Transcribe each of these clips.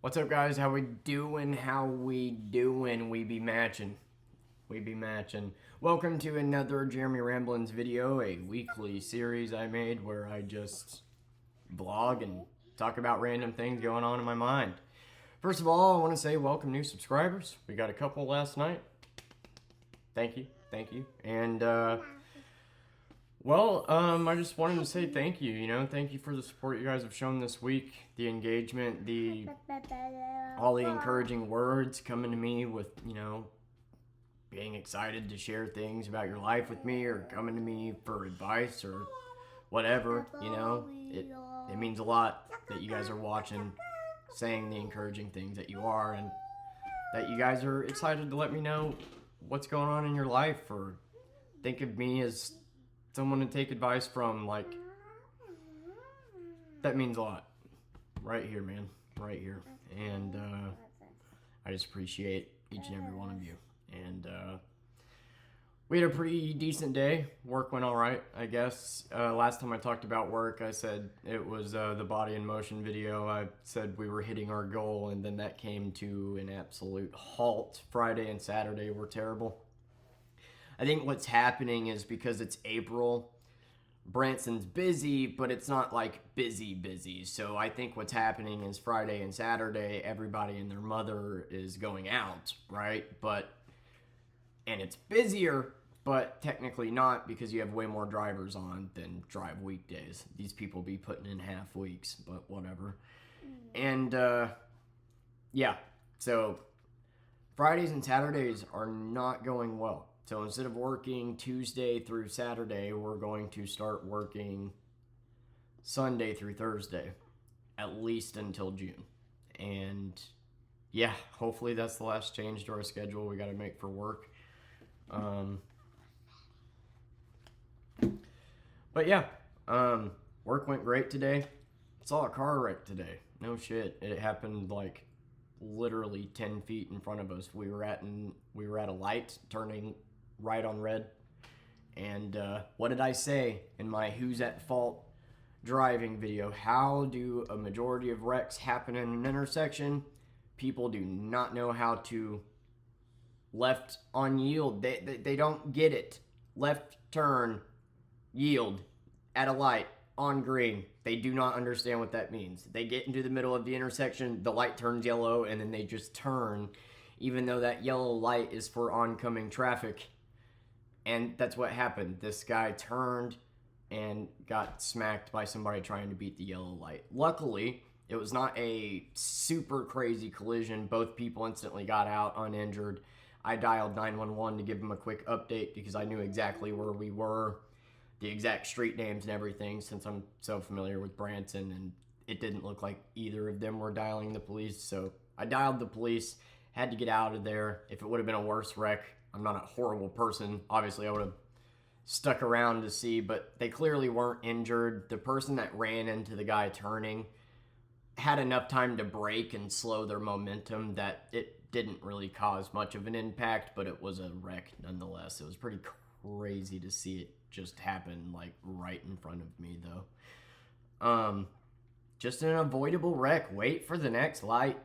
What's up, guys? How we doing? How we doing? We be matching. We be matching. Welcome to another Jeremy Ramblins video, a weekly series I made where I just vlog and talk about random things going on in my mind. First of all, I want to say welcome new subscribers. We got a couple last night. Thank you. Thank you. And, I just wanted to say thank you, thank you for the support you guys have shown this week, the engagement, all the encouraging words coming to me with, being excited to share things about your life with me or coming to me for advice or whatever, it means a lot that you guys are watching, saying the encouraging things that you are, and that you guys are excited to let me know what's going on in your life or think of me as someone to take advice from. Like, that means a lot. Right here, man. Right here. And I just appreciate each and every one of you. And we had a pretty decent day. Work went all right, I guess. Last time I talked about work, I said it was the body in motion video. I said we were hitting our goal, and then that came to an absolute halt. Friday and Saturday were terrible. I think what's happening is because it's April, Branson's busy, but it's not like busy. So I think what's happening is Friday and Saturday, everybody and their mother is going out, right? And it's busier, but technically not, because you have way more drivers on than drive weekdays. These people be putting in half weeks, but whatever. And so Fridays and Saturdays are not going well. So instead of working Tuesday through Saturday, we're going to start working Sunday through Thursday, at least until June. And yeah, hopefully that's the last change to our schedule we got to make for work. Work went great today. Saw a car wreck today. No shit. It happened like literally 10 feet in front of us. We were at a light turning right on red. And what did I say in my Who's at Fault driving video? How do a majority of wrecks happen in an intersection? People do not know how to left on yield. They don't get it. Left turn, yield, at a light, on green. They do not understand what that means. They get into the middle of the intersection, the light turns yellow, and then they just turn, even though that yellow light is for oncoming traffic. And that's what happened. This guy turned and got smacked by somebody trying to beat the yellow light. Luckily, it was not a super crazy collision. Both people instantly got out uninjured. I dialed 911 to give them a quick update because I knew exactly where we were, the exact street names and everything, since I'm so familiar with Branson, and it didn't look like either of them were dialing the police. So I dialed the police, had to get out of there. If it would have been a worse wreck, I'm not a horrible person. Obviously, I would have stuck around to see, but they clearly weren't injured. The person that ran into the guy turning had enough time to brake and slow their momentum that it didn't really cause much of an impact, but it was a wreck nonetheless. It was pretty crazy to see it just happen like right in front of me, though. Just an avoidable wreck. Wait for the next light.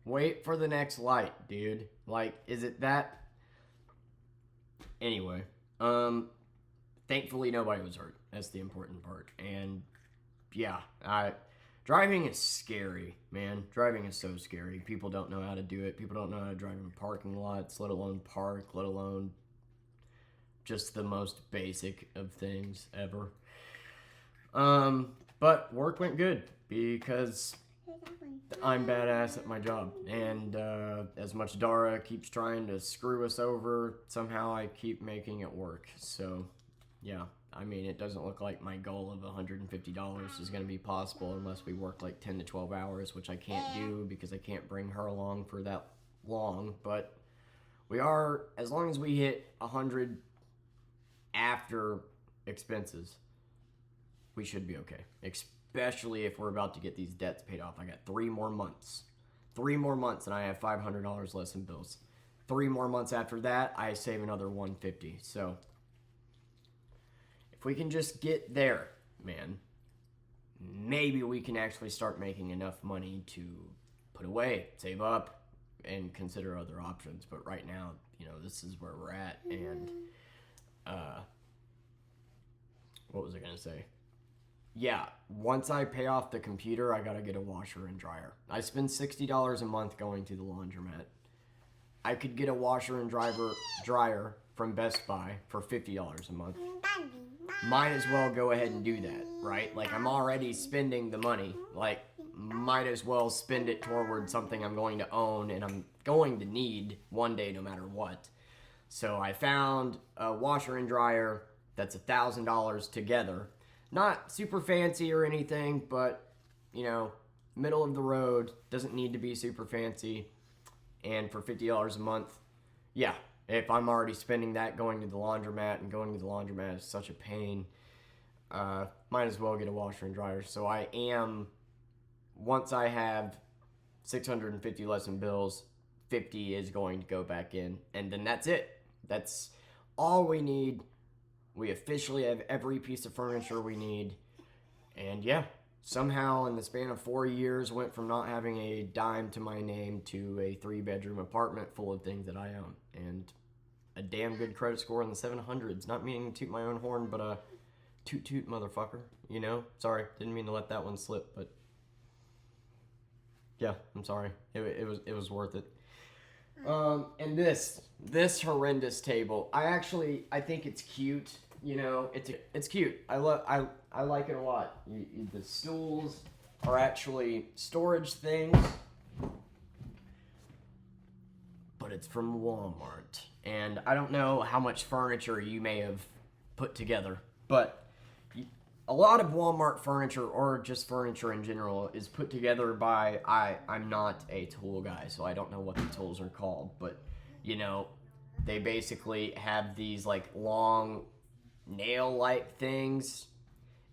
Wait for the next light, dude. Like, is it that? Anyway, thankfully nobody was hurt. That's the important part. And yeah, driving is scary, man. Driving is so scary. People don't know how to do it. People don't know how to drive in parking lots, let alone park, let alone just the most basic of things ever. But work went good because I'm badass at my job. And as much Dara keeps trying to screw us over, somehow I keep making it work. So, yeah. I mean, it doesn't look like my goal of $150 is going to be possible unless we work like 10 to 12 hours, which I can't do because I can't bring her along for that long. But we are, as long as we hit 100 after expenses, we should be okay. Especially if we're about to get these debts paid off. I got 3 more months. 3 more months and I have $500 less in bills. 3 more months after that, I save another $150. So if we can just get there, man, maybe we can actually start making enough money to put away, save up, and consider other options. But right now, this is where we're at. And what was I gonna say? Yeah, once I pay off the computer, I gotta get a washer and dryer. I spend $60 a month going to the laundromat. I could get a washer and dryer from Best Buy for $50 a month. Might as well go ahead and do that, right? Like, I'm already spending the money. Like, might as well spend it toward something I'm going to own and I'm going to need one day no matter what. So I found a washer and dryer that's $1,000 together. Not super fancy or anything, but, middle of the road. Doesn't need to be super fancy. And for $50 a month, yeah, if I'm already spending that going to the laundromat, and going to the laundromat is such a pain, might as well get a washer and dryer. So I am, once I have 650 less in bills, 50 is going to go back in. And then that's it. That's all we need. We officially have every piece of furniture we need. And yeah, somehow in the span of 4 years, went from not having a dime to my name to a 3-bedroom apartment full of things that I own. And a damn good credit score in the 700s. Not meaning to toot my own horn, but toot toot motherfucker. Sorry, didn't mean to let that one slip, but yeah, I'm sorry. It was worth it. And this horrendous table, I think it's cute. It's cute. I like it a lot. The stools are actually storage things, but it's from Walmart. And I don't know how much furniture you may have put together, but a lot of Walmart furniture, or just furniture in general, is put together by, I'm not a tool guy, so I don't know what the tools are called, but, they basically have these, like, long nail-like things,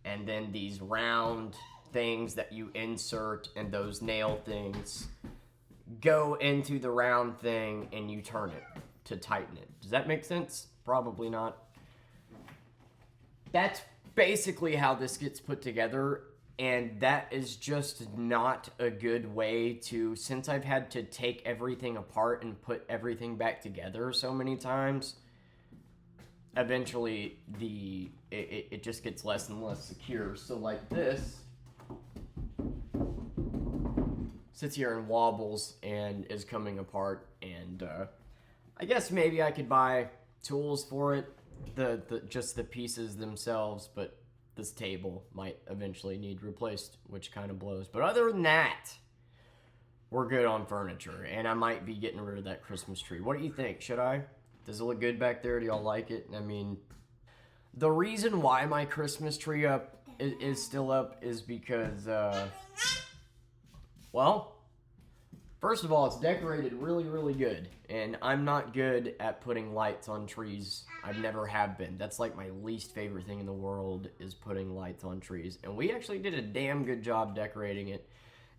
and then these round things that you insert, and those nail things go into the round thing, and you turn it to tighten it. Does that make sense? Probably not. That's basically how this gets put together, and that is just not a good way to, since I've had to take everything apart and put everything back together so many times, eventually it just gets less and less secure. So like this sits here and wobbles and is coming apart, and I guess maybe I could buy tools for it, just the pieces themselves, but this table might eventually need replaced, which kind of blows. But other than that, we're good on furniture, and I might be getting rid of that Christmas tree. What do you think? Should I? Does it look good back there? Do y'all like it? I mean, the reason why my Christmas tree is still up is because, well, first of all, it's decorated really, really good, and I'm not good at putting lights on trees. I never have been. That's like my least favorite thing in the world, is putting lights on trees, and we actually did a damn good job decorating it,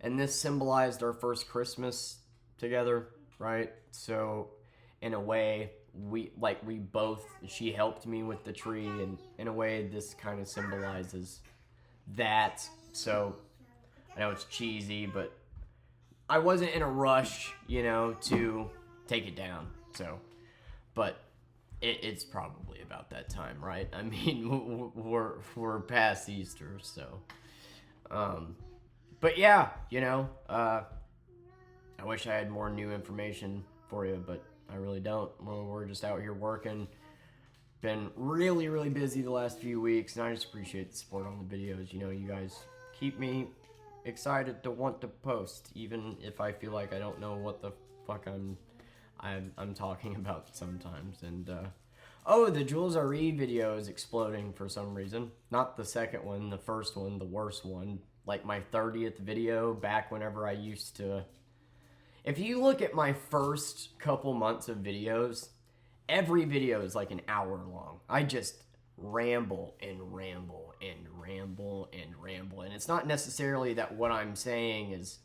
and this symbolized our first Christmas together, right? So, in a way, she helped me with the tree, and in a way, this kind of symbolizes that. So, I know it's cheesy, but I wasn't in a rush, to take it down. So, but it's probably about that time, right? I mean, we're past Easter, so. But yeah, I wish I had more new information for you, but I really don't. We're just out here working. Been really, really busy the last few weeks, and I just appreciate the support on the videos. You guys keep me excited to want to post, even if I feel like I don't know what the fuck I'm talking about sometimes. And the Jules RE video is exploding for some reason. Not the second one, the first one, the worst one. Like my 30th video back whenever I used to. If you look at my first couple months of videos, every video is like an hour long. I just ramble and ramble and ramble and ramble. And it's not necessarily that what I'm saying is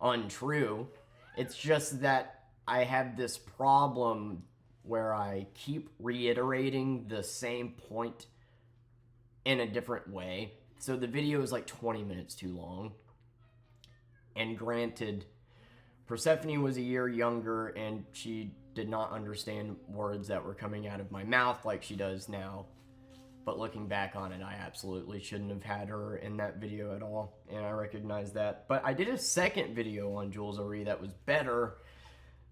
untrue. It's just that I have this problem where I keep reiterating the same point in a different way. So the video is like 20 minutes too long. And granted, Persephone was a year younger, and she did not understand words that were coming out of my mouth like she does now. But looking back on it, I absolutely shouldn't have had her in that video at all, and I recognize that. But I did a second video on Jules O'Ree that was better,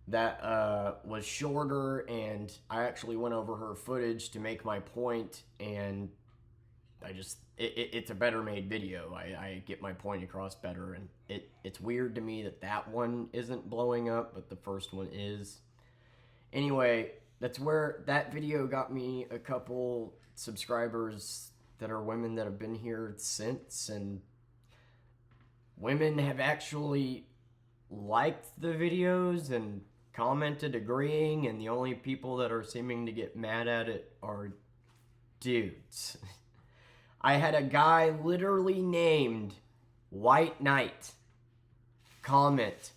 that was shorter, and I actually went over her footage to make my point, and it's a better made video. I get my point across better, and it's weird to me that one isn't blowing up, but the first one is. Anyway, that's where that video got me a couple subscribers that are women that have been here since, and women have actually liked the videos and commented agreeing, and the only people that are seeming to get mad at it are dudes. I had a guy literally named White Knight comment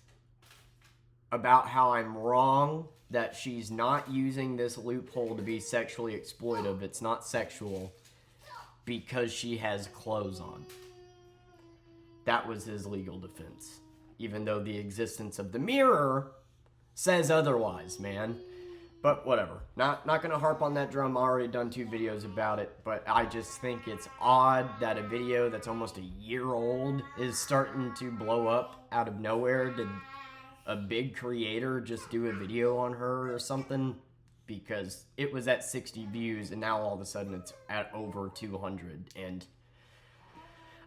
about how I'm wrong, that she's not using this loophole to be sexually exploitive. It's not sexual because she has clothes on. That was his legal defense. Even though the existence of the mirror says otherwise, man. But whatever. Not going to harp on that drum. I already done 2 videos about it. But I just think it's odd that a video that's almost a year old is starting to blow up out of nowhere. Did a big creator just do a video on her or something? Because it was at 60 views and now all of a sudden it's at over 200. And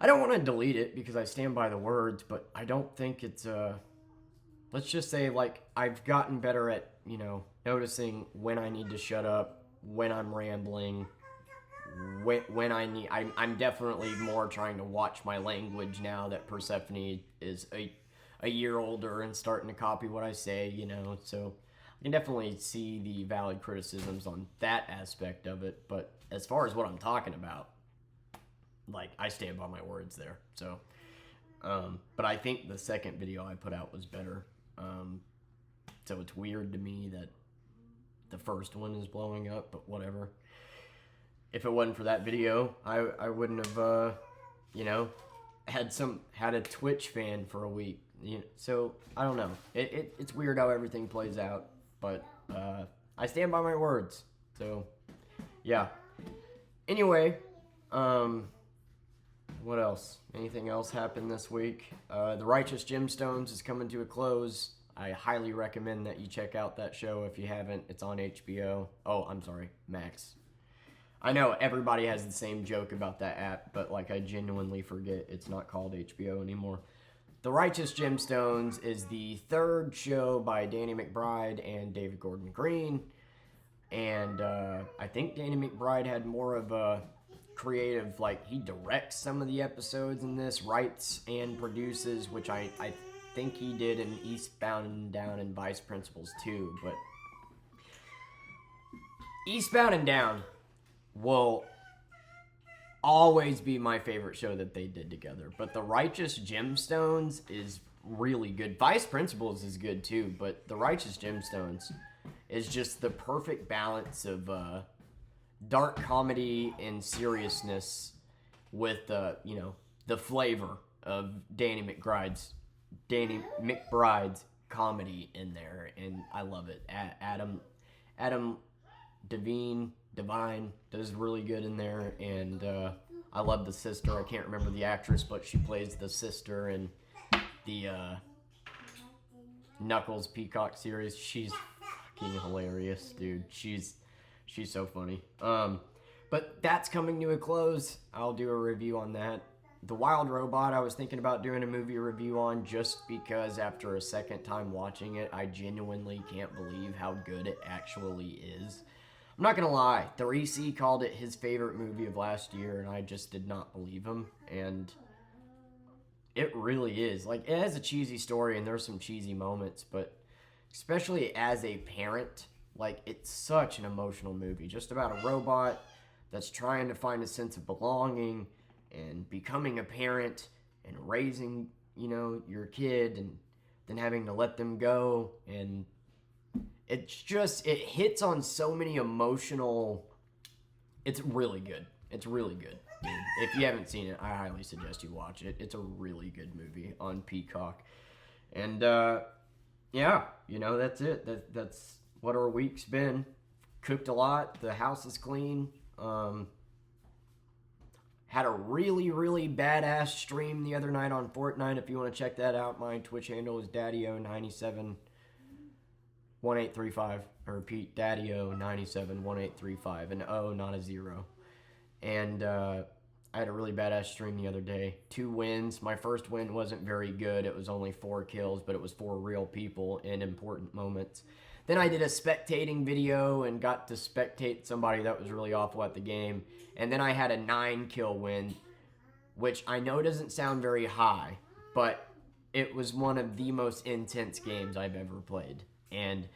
I don't want to delete it because I stand by the words, but I don't think it's let's just say, like, I've gotten better at, noticing when I need to shut up, when I'm rambling, when I'm definitely more trying to watch my language now that Persephone is a year older and starting to copy what I say, so I can definitely see the valid criticisms on that aspect of it. But as far as what I'm talking about, like, I stand by my words there. So, but I think the second video I put out was better. So it's weird to me that the first one is blowing up, but whatever. If it wasn't for that video, I wouldn't have, had a Twitch fan for a week. So I don't know. It's weird how everything plays out, but I stand by my words. So yeah. Anyway, what else? Anything else happened this week? The Righteous Gemstones is coming to a close. I highly recommend that you check out that show if you haven't. It's on HBO. Oh, I'm sorry, Max. I know everybody has the same joke about that app, but I genuinely forget it's not called HBO anymore. The Righteous Gemstones is the 3rd show by Danny McBride and David Gordon Green. And I think Danny McBride had more of a creative, he directs some of the episodes in this, writes and produces, which I think he did in Eastbound and Down and Vice Principals too. But Eastbound and Down will always be my favorite show that they did together. But The Righteous Gemstones is really good. Vice Principals is good too, but The Righteous Gemstones is just the perfect balance of dark comedy and seriousness with the flavor of Danny McBride's comedy in there, and I love it. Adam Devine does really good in there, and I love the sister. I can't remember the actress, but she plays the sister in the Knuckles Peacock series. She's fucking hilarious, dude. She's so funny. But that's coming to a close. I'll do a review on that. The Wild Robot, I was thinking about doing a movie review on, just because after a second time watching it, I genuinely can't believe how good it actually is. I'm not gonna lie, the Reese called it his favorite movie of last year, and I just did not believe him, and it really is. It has a cheesy story, and there's some cheesy moments, but especially as a parent, it's such an emotional movie, just about a robot that's trying to find a sense of belonging, and becoming a parent, and raising, your kid, and then having to let them go, and it hits on so many emotional. It's really good. It's really good, dude. If you haven't seen it, I highly suggest you watch it. It's a really good movie on Peacock. And yeah, you know, that's it. That's what our week's been. Cooked a lot. The house is clean. Had a really, really badass stream the other night on Fortnite. If you want to check that out, my Twitch handle is DaddyO971835. I repeat, DaddyO971835. An O, not a 0. And I had a really badass stream the other day. 2 wins. My first win wasn't very good. It was only 4 kills, but it was 4 real people in important moments. Then I did a spectating video and got to spectate somebody that was really awful at the game. And then I had a 9-kill win, which I know doesn't sound very high, but it was one of the most intense games I've ever played. And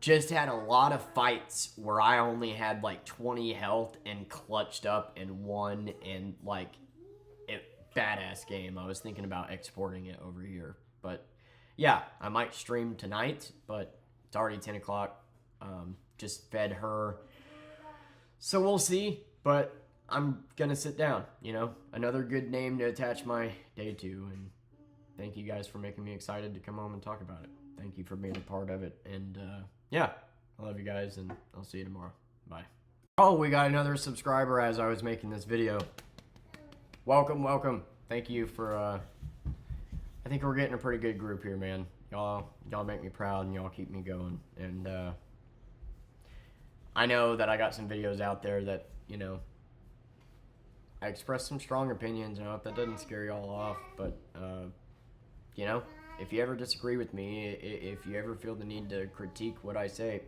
just had a lot of fights where I only had like 20 health and clutched up and won, and like badass game. I was thinking about exporting it over here, but yeah, I might stream tonight, but it's already 10 o'clock. Just fed her, so we'll see, but I'm gonna sit down, you know, another good name to attach my day to. And thank you guys for making me excited to come home and talk about it. Thank you for being a part of it. And yeah, I love you guys, and I'll see you tomorrow. Bye. Oh, we got another subscriber as I was making this video. Welcome, welcome. Thank you for, I think we're getting a pretty good group here, man. Y'all make me proud, and y'all keep me going. And I know that I got some videos out there that, you know, I expressed some strong opinions. I hope that doesn't scare y'all off, but, you know, if you ever disagree with me, if you ever feel the need to critique what I say,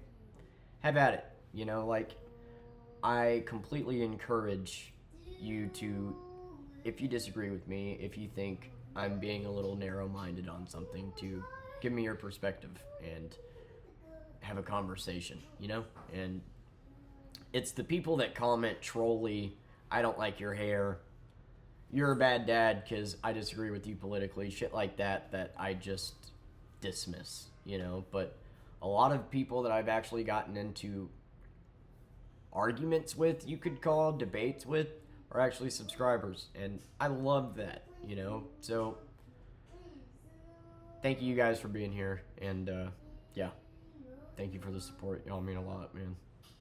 have at it. You know, like, I completely encourage you to, if you disagree with me, if you think I'm being a little narrow-minded on something, to give me your perspective and have a conversation, you know? And it's the people that comment trolly, I don't like your hair, you're a bad dad because I disagree with you politically, shit like that, that I just dismiss, you know? But a lot of people that I've actually gotten into arguments with, you could call debates with, are actually subscribers, and I love that, you know? So thank you guys for being here, and yeah, thank you for the support. Y'all mean a lot, man.